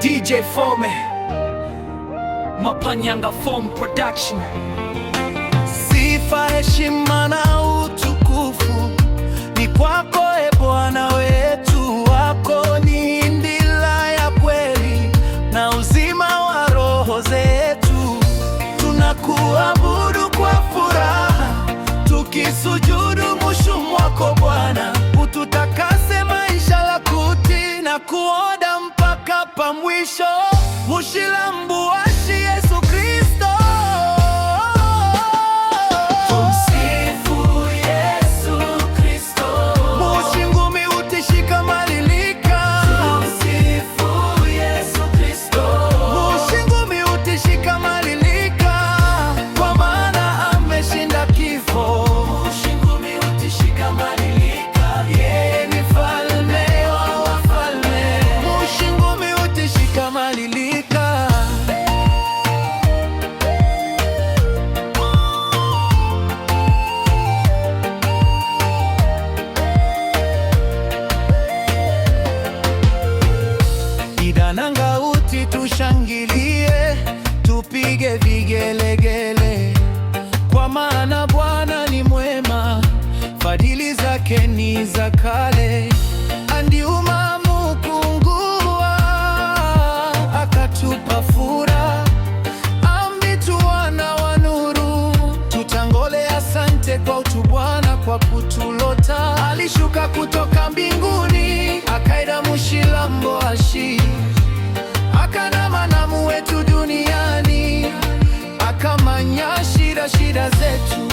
DJ Fome, Mapanyanga Form Production. Sifa, heshima na utukufu ni kwako, e Bwana wetu. Wako ni ndila ya kweli na uzima wa roho zetu. Tunakuabudu kwa furaha, tukisujudu mushumu wako Bwana. Ututakase maisha la kuti na kuoda mpaka pa mwisho. Mushilambu washi Yesu Kristo. Tumsifu Yesu Kristo. Mushingumi utishika malilika. Tumsifu Yesu Kristo. Mushingumi utishika malilika, kwa maana ameshinda kifo. Mushingumi utishika malilika, yeye ni mfalme wa wafalme. Mushingumi utishika malilika. Idananga uti tushangilie, tupige vigelegele, kwa maana Bwana ni mwema, fadhili zake ni za kale. Andiuma mukungua, akatupa furaha, ambitu wana wa nuru. Tutangole asante kwa utu Bwana, kwa kutulota. Alishuka kutoka mbinguni, akaida mushilambo ashi, akanama namu wetu duniani, akamanya shida zetu.